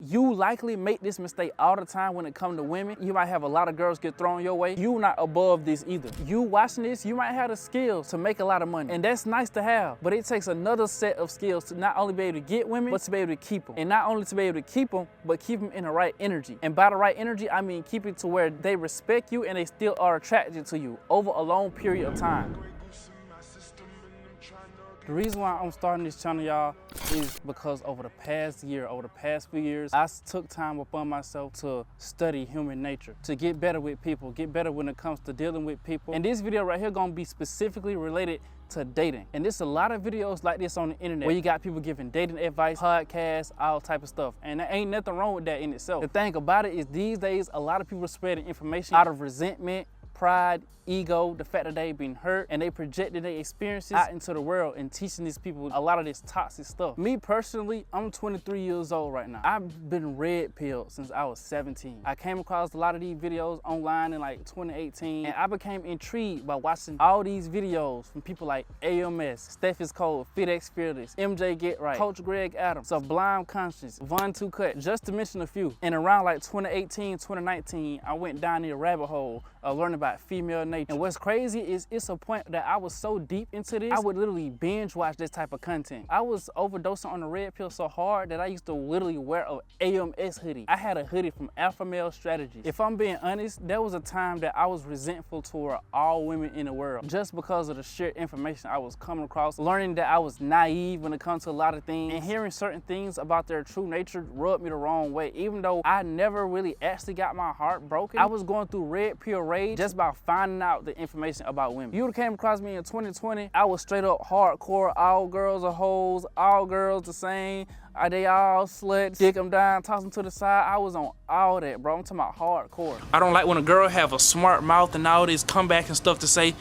You likely make this mistake all the time when it comes to women. You might have a lot of girls get thrown your way. You not above this either. You watching this, you might have the skills to make a lot of money. And that's nice to have, but it takes another set of skills to not only be able to get women, but to be able to keep them. And not only to be able to keep them, but keep them in the right energy. And by the right energy, I mean keep it to where they respect you and they still are attracted to you over a long period of time. The reason why I'm starting this channel, y'all, is because over the past year, over the past few years, I took time upon myself to study human nature, to get better with people, get better when it comes to dealing with people. And this video right here gonna be specifically related to dating. And there's a lot of videos like this on the internet where you got people giving dating advice, podcasts, all type of stuff. And there ain't nothing wrong with that in itself. The thing about it is these days, a lot of people are spreading information out of resentment, pride, ego, the fact that they've been hurt, and they projected their experiences out into the world and teaching these people a lot of this toxic stuff. Me personally, I'm 23 years old right now. I've been red pilled since I was 17. I came across a lot of these videos online in like 2018, and I became intrigued by watching all these videos from people like AMS, Stephiscold, FITXFEARLESS, MJ Getight, Coach Greg Adams, Sublime Conscious, VontooCut, just to mention a few. And around like 2018, 2019, I went down the rabbit hole of learning about female nature. And what's crazy is it's a point that I was so deep into this, I would literally binge watch this type of content. I was overdosing on the red pill so hard that I used to literally wear an AMS hoodie. I had a hoodie from Alpha Male Strategies. If I'm being honest, there was a time that I was resentful toward all women in the world just because of the sheer information I was coming across, learning that I was naive when it comes to a lot of things, and hearing certain things about their true nature rubbed me the wrong way. Even though I never really actually got my heart broken, I was going through red pill rage just by finding out the information about women. You came across me in 2020, I was straight up hardcore, all girls are hoes, all girls the same, are they all sluts, dick them down, toss them to the side. I was on all that, bro. I'm talking about hardcore. I don't like when a girl have a smart mouth and all this comeback and stuff to say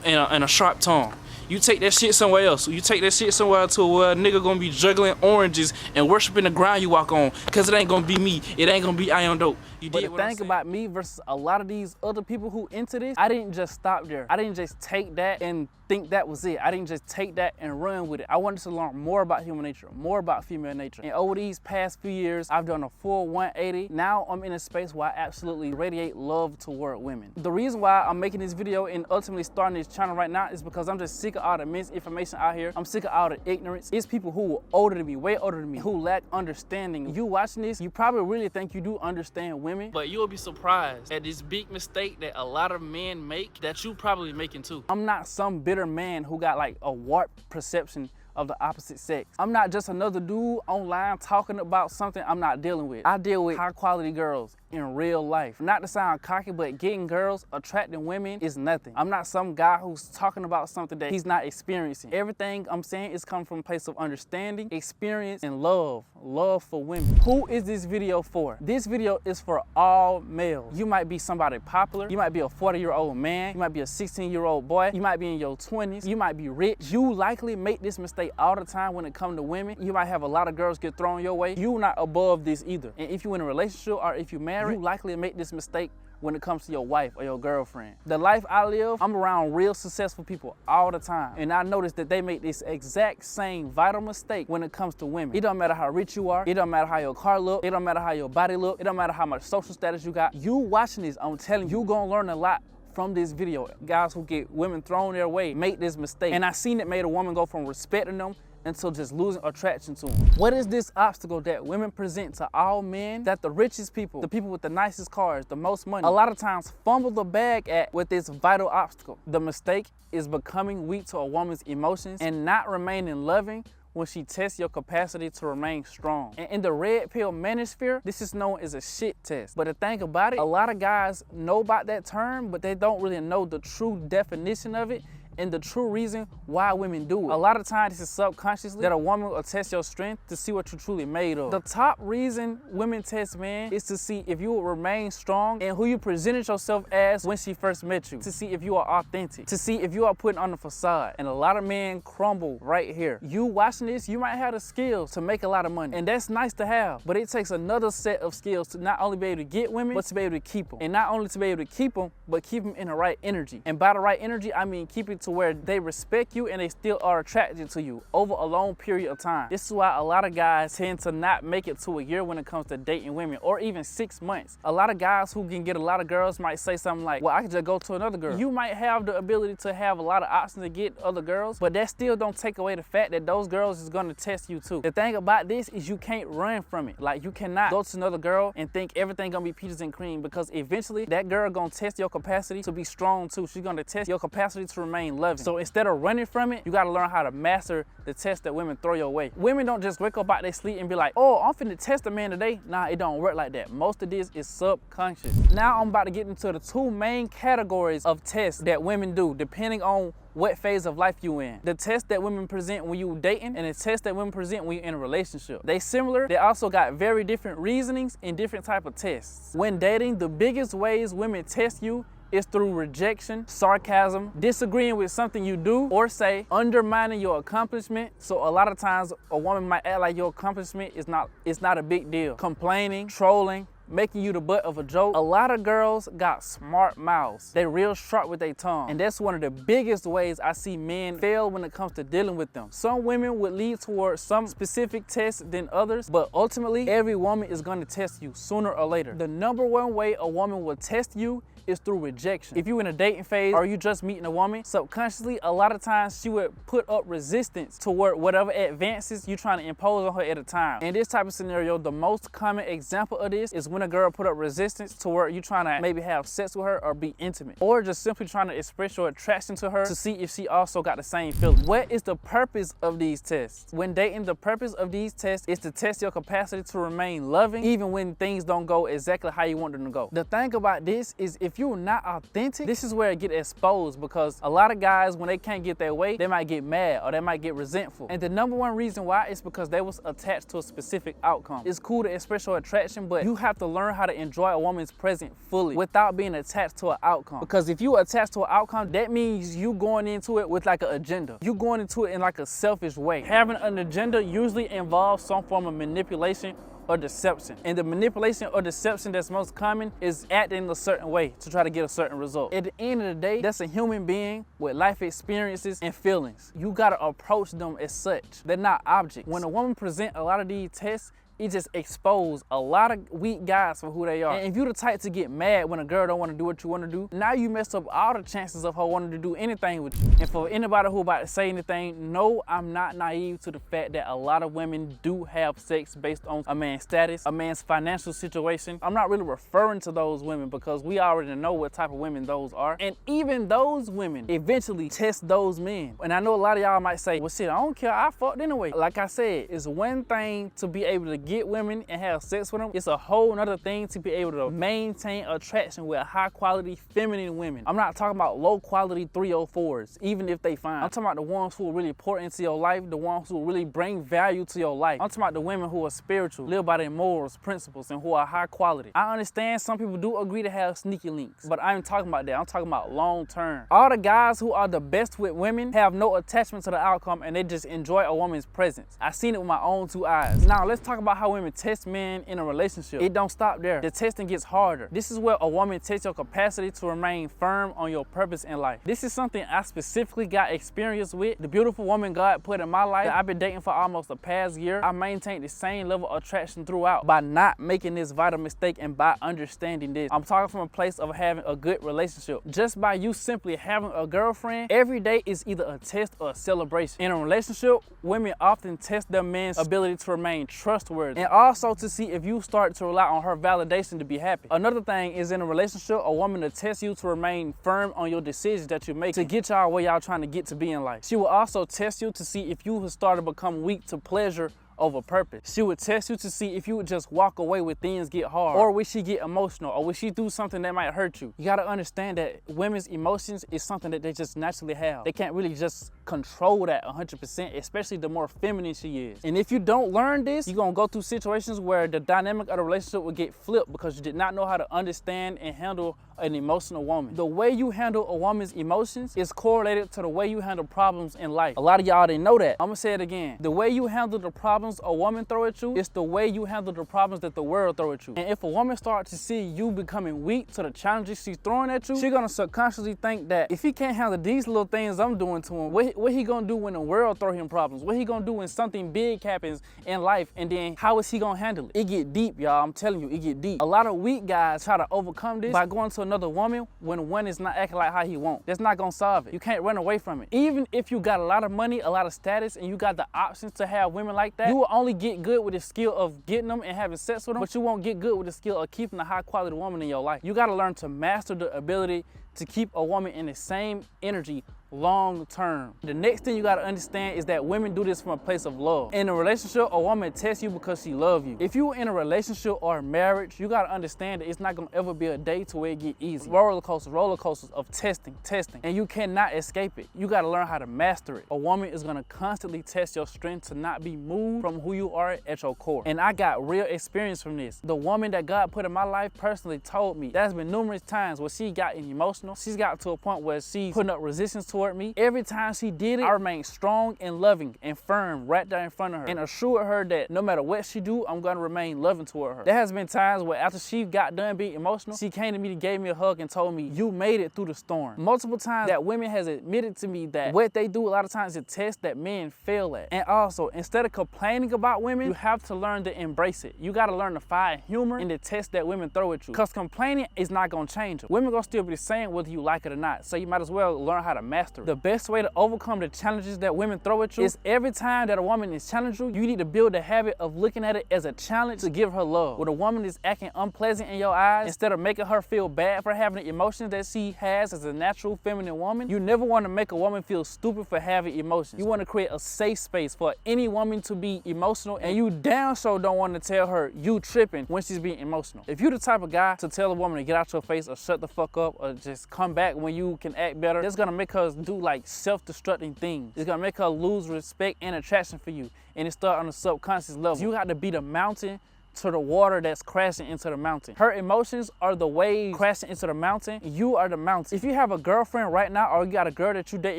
in a sharp tongue. You take that shit somewhere else. You take that shit somewhere to where a nigga gonna be juggling oranges and worshiping the ground you walk on, cause it ain't gonna be me. It ain't gonna be I Am Dope. But the thing about me versus a lot of these other people who into this, I didn't just stop there. I didn't just take that and think that was it. I didn't just take that and run with it. I wanted to learn more about human nature, more about female nature. And over these past few years, I've done a full 180. Now I'm in a space where I absolutely radiate love toward women. The reason why I'm making this video and ultimately starting this channel right now is because I'm just sick of all the misinformation out here. I'm sick of all the ignorance. It's people who are older than me, way older than me, who lack understanding. You watching this, you probably really think you do understand women, but you'll be surprised at this big mistake that a lot of men make that you probably making too. I'm not some bitter man who got like a warped perception of the opposite sex. I'm not just another dude online talking about something I'm not dealing with. I deal with high quality girls in real life. Not to sound cocky, but getting girls, attracting women is nothing. I'm not some guy who's talking about something that he's not experiencing. Everything I'm saying is coming from a place of understanding, experience, and love. Love for women. Who is this video for? This video is for all males. You might be somebody popular. You might be a 40-year-old man. You might be a 16-year-old boy. You might be in your 20s. You might be rich. You likely make this mistake all the time when it comes to women. You might have a lot of girls get thrown your way. You're not above this either. And if you're in a relationship or if you're married, you likely make this mistake when it comes to your wife or your girlfriend. The life I live, I'm around real successful people all the time. And I noticed that they make this exact same vital mistake when it comes to women. It don't matter how rich you are. It don't matter how your car look. It don't matter how your body look. It don't matter how much social status you got. You watching this, I'm telling you, you're gonna learn a lot from this video. Guys who get women thrown their way make this mistake. And I seen it made a woman go from respecting them until just losing attraction to them. What is this obstacle that women present to all men that the richest people, the people with the nicest cars, the most money, a lot of times fumble the bag at with this vital obstacle? The mistake is becoming weak to a woman's emotions and not remaining loving when she tests your capacity to remain strong. And in the red pill manosphere, this is known as a shit test. But the thing about it, a lot of guys know about that term, but they don't really know the true definition of it and the true reason why women do it. A lot of times this is subconsciously that a woman will test your strength to see what you're truly made of. The top reason women test men is to see if you will remain strong and who you presented yourself as when she first met you, to see if you are authentic, to see if you are putting on the facade. And a lot of men crumble right here. You watching this, you might have the skills to make a lot of money, and that's nice to have, but it takes another set of skills to not only be able to get women, but to be able to keep them. And not only to be able to keep them, but keep them in the right energy. And by the right energy, I mean keep it to to where they respect you and they still are attracted to you over a long period of time. This is why a lot of guys tend to not make it to a year when it comes to dating women, or even 6 months. A lot of guys who can get a lot of girls might say something like, well, I can just go to another girl. You might have the ability to have a lot of options to get other girls, but that still don't take away the fact that those girls is gonna test you too. The thing about this is you can't run from it. Like, you cannot go to another girl and think everything gonna be peaches and cream, because eventually that girl gonna test your capacity to be strong too. She's gonna test your capacity to remain loving. So instead of running from it, you gotta learn how to master the test that women throw your way. Women don't just wake up out their sleep and be like, oh, I'm finna test a man today. Nah, it don't work like that. Most of this is subconscious. Now I'm about to get into the 2 main categories of tests that women do depending on what phase of life you in. The test that women present when you dating and the test that women present when you're in a relationship. They similar, they also got very different reasonings and different type of tests. When dating, the biggest ways women test you is through rejection, sarcasm, disagreeing with something you do or say, undermining your accomplishment. So a lot of times a woman might act like your accomplishment is not a big deal. Complaining, trolling, making you the butt of a joke. A lot of girls got smart mouths. They real sharp with their tongue. And that's one of the biggest ways I see men fail when it comes to dealing with them. Some women would lead towards some specific tests than others, but ultimately every woman is gonna test you sooner or later. The number one way a woman will test you is through rejection. If you're in a dating phase or you just meeting a woman, subconsciously, a lot of times she would put up resistance toward whatever advances you're trying to impose on her at a time. In this type of scenario, the most common example of this is when a girl put up resistance toward you trying to maybe have sex with her or be intimate, or just simply trying to express your attraction to her to see if she also got the same feeling. What is the purpose of these tests? When dating, the purpose of these tests is to test your capacity to remain loving even when things don't go exactly how you want them to go. The thing about this is if you're not authentic, this is where it get exposed, because a lot of guys, when they can't get their way, they might get mad or they might get resentful. And the number one reason why is because they was attached to a specific outcome. It's cool to express your attraction, but you have to learn how to enjoy a woman's presence fully without being attached to an outcome. Because if you attach to an outcome, that means you going into it with like an agenda. You going into it in like a selfish way. Having an agenda usually involves some form of manipulation or deception. And the manipulation or deception that's most common is acting a certain way to try to get a certain result. At the end of the day, that's a human being with life experiences and feelings. You gotta approach them as such. They're not objects. When a woman presents a lot of these tests, it just exposed a lot of weak guys for who they are. And if you're the type to get mad when a girl don't want to do what you want to do, now you messed up all the chances of her wanting to do anything with you. And for anybody who about to say anything, no, I'm not naive to the fact that a lot of women do have sex based on a man's status, a man's financial situation. I'm not really referring to those women because we already know what type of women those are. And even those women eventually test those men. And I know a lot of y'all might say, well shit, I don't care, I fucked anyway. Like I said, it's one thing to be able to get women and have sex with them. It's a whole nother thing to be able to maintain attraction with high quality feminine women. I'm not talking about low quality 304s, even if they fine. I'm talking about the ones who will really pour into your life, the ones who will really bring value to your life. I'm talking about the women who are spiritual, live by their morals, principles, and who are high quality. I understand some people do agree to have sneaky links, but I ain't talking about that. I'm talking about long term. All the guys who are the best with women have no attachment to the outcome and they just enjoy a woman's presence. I've seen it with my own 2 eyes. Now let's talk about how women test men in a relationship. It don't stop there. The testing gets harder. This is where a woman tests your capacity to remain firm on your purpose in life. This is something I specifically got experience with. The beautiful woman God put in my life that I've been dating for almost the past year, I maintained the same level of attraction throughout by not making this vital mistake and by understanding this. I'm talking from a place of having a good relationship. Just by you simply having a girlfriend, every day is either a test or a celebration. In a relationship, women often test their man's ability to remain trustworthy and also to see if you start to rely on her validation to be happy. Another thing is in a relationship, a woman will test you to remain firm on your decisions that you make to get y'all where y'all trying to get to be in life. She will also test you to see if you have started to become weak to pleasure over purpose. She would test you to see if you would just walk away when things get hard, or will she get emotional, or will she do something that might hurt you. You gotta understand that women's emotions is something that they just naturally have. They can't really just control that 100%, especially the more feminine she is. And if you don't learn this, you're gonna go through situations where the dynamic of the relationship will get flipped because you did not know how to understand and handle an emotional woman. The way you handle a woman's emotions is correlated to the way you handle problems in life. A lot of y'all didn't know that. I'm gonna say it again. The way you handle the problems a woman throw at you is the way you handle the problems that the world throw at you. And if a woman starts to see you becoming weak to the challenges she's throwing at you, she's gonna subconsciously think that if he can't handle these little things I'm doing to him, what he gonna do when the world throw him problems? What he gonna do when something big happens in life? And then how is he gonna handle it? It get deep, y'all. I'm telling you, it get deep. A lot of weak guys try to overcome this by going to another woman when one is not acting like how he want. That's not gonna solve it. You can't run away from it. Even if you got a lot of money, a lot of status, and you got the options to have women like that, you will only get good with the skill of getting them and having sex with them, but you won't get good with the skill of keeping a high quality woman in your life. You gotta learn to master the ability to keep a woman in the same energy long term. The next thing you gotta understand is that women do this from a place of love. In a relationship, a woman tests you because she loves you. If you're in a relationship or a marriage, you gotta understand that it's not gonna ever be a day to where it get easy. Roller coasters of testing, and you cannot escape it. You gotta learn how to master it. A woman is gonna constantly test your strength to not be moved from who you are at your core. And I got real experience from this. The woman that God put in my life personally told me there's been numerous times where she got emotional. She's got to a point where she's putting up resistance toward me. Every time she did it, I remained strong and loving and firm right there in front of her and assured her that no matter what she do, I'm gonna remain loving toward her. There has been times where after she got done being emotional, she came to me and gave me a hug and told me, you made it through the storm. Multiple times that women has admitted to me that what they do a lot of times is a test that men fail at. And also, instead of complaining about women, you have to learn to embrace it. You gotta learn to find humor in the test that women throw at you. Cause complaining is not gonna change it. Women gonna still be the same whether you like it or not. So you might as well learn how to master it. The best way to overcome the challenges that women throw at you is every time that a woman is challenging you, you need to build a habit of looking at it as a challenge to give her love. When a woman is acting unpleasant in your eyes, instead of making her feel bad for having the emotions that she has as a natural feminine woman, you never want to make a woman feel stupid for having emotions. You want to create a safe space for any woman to be emotional, and you damn sure don't want to tell her you tripping when she's being emotional. If you're the type of guy to tell a woman to get out your face or shut the fuck up or just come back when you can act better, that's gonna make her do like self-destructing things. It's gonna make her lose respect and attraction for you, and it start on a subconscious level. You got to be the mountain to the water that's crashing into the mountain. Her emotions are the waves crashing into the mountain. You are the mountain. If you have a girlfriend right now, or you got a girl that you date,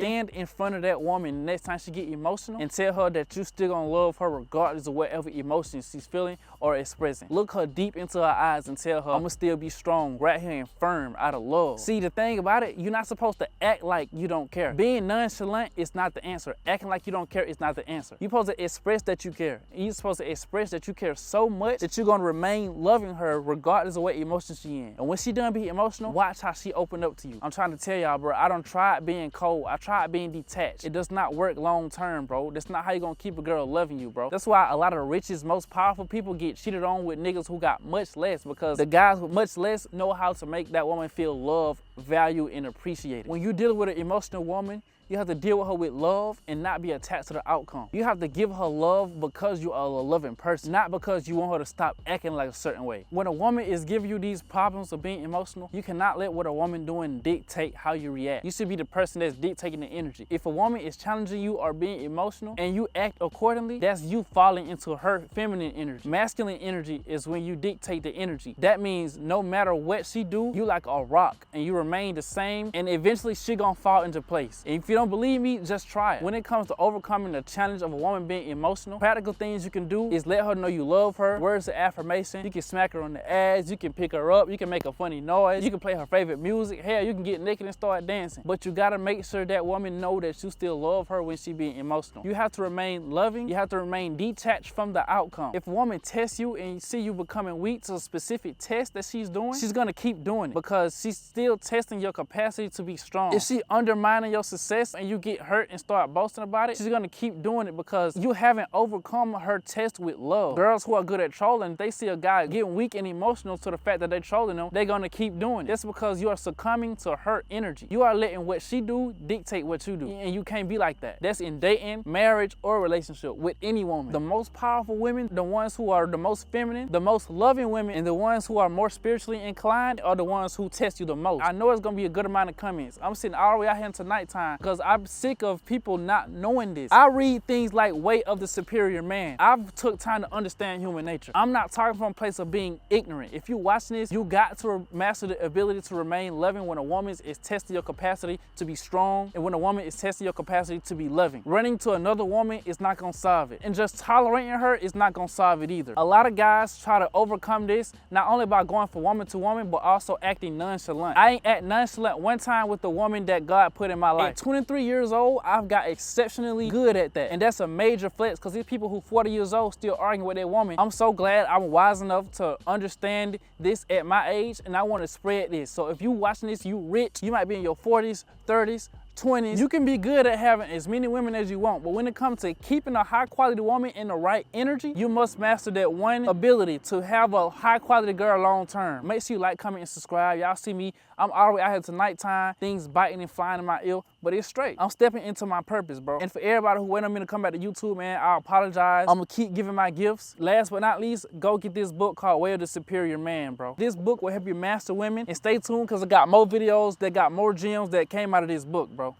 stand in front of that woman next time she get emotional and tell her that you still gonna love her regardless of whatever emotions she's feeling or expressing. Look her deep into her eyes and tell her, I'm gonna still be strong right here and firm out of love. See, the thing about it, you're not supposed to act like you don't care. Being nonchalant is not the answer. Acting like you don't care is not the answer. You're supposed to express that you care. You're supposed to express that you care so much that you're gonna remain loving her regardless of what emotion she in. And when she done being emotional, watch how she open up to you. I'm trying to tell y'all, bro, I done tried being cold. I tried being detached. It does not work long term, bro. That's not how you gonna keep a girl loving you, bro. That's why a lot of the richest, most powerful people get cheated on with niggas who got much less, because the guys with much less know how to make that woman feel loved, valued, and appreciated. When you deal with an emotional woman, you have to deal with her with love and not be attached to the outcome. You have to give her love because you are a loving person, not because you want her to stop acting like a certain way. When a woman is giving you these problems of being emotional, you cannot let what a woman doing dictate how you react. You should be the person that's dictating the energy. If a woman is challenging you or being emotional and you act accordingly, that's you falling into her feminine energy. Masculine energy is when you dictate the energy. That means no matter what she do, you like a rock and you remain the same, and eventually she gonna fall into place. And if you don't believe me, just try it. When it comes to overcoming the challenge of a woman being emotional, practical things you can do is let her know you love her. Words of affirmation. You can smack her on the ass, you can pick her up, you can make a funny noise, you can play her favorite music. Hell, you can get naked and start dancing. But you gotta make sure that woman know that you still love her when she being emotional. You have to remain loving, you have to remain detached from the outcome. If a woman tests you and you see you becoming weak to a specific test that she's doing, she's gonna keep doing it because she's still testing your capacity to be strong. If she undermining your success and you get hurt and start boasting about it, she's gonna keep doing it because you haven't overcome her test with love. Girls who are good at trolling, they see a guy getting weak and emotional to the fact that they're trolling them, they're gonna keep doing it. That's because you are succumbing to her energy. You are letting what she do dictate what you do, and you can't be like that. That's in dating, marriage, or relationship with any woman. The most powerful women, the ones who are the most feminine, the most loving women, and the ones who are more spiritually inclined are the ones who test you the most. I know it's gonna be a good amount of comments. I'm sitting all the way out here into nighttime because I'm sick of people not knowing this. I read things like Way of the Superior Man. I've took time to understand human nature. I'm not talking from a place of being ignorant. If you're watching this, you got to master the ability to remain loving when a woman is testing your capacity to be strong, and when a woman is testing your capacity to be loving. Running to another woman is not gonna solve it, and just tolerating her is not gonna solve it either. A lot of guys try to overcome this not only by going from woman to woman, but also acting nonchalant. I ain't act nonchalant one time with the woman that God put in my life. At 23 years old, I've got exceptionally good at that, and that's a major flex, because these people who 40 years old still arguing with their woman. I'm so glad I'm wise enough to understand this at my age, and I want to spread this. So if you watching this, you rich, you might be in your 40s, 30s, 20s, you can be good at having as many women as you want, but when it comes to keeping a high quality woman in the right energy, you must master that one ability to have a high quality girl long term. Make sure you like, comment, and subscribe. Y'all see me, I'm all the way out here to nighttime, things biting and flying in my ear, but it's straight. I'm stepping into my purpose, bro. And for everybody who waited on me to come back to YouTube, man, I apologize. I'm gonna keep giving my gifts. Last but not least, go get this book called Way of the Superior Man, bro. This book will help you master women, and stay tuned, because I got more videos that got more gems that came out of this book, bro.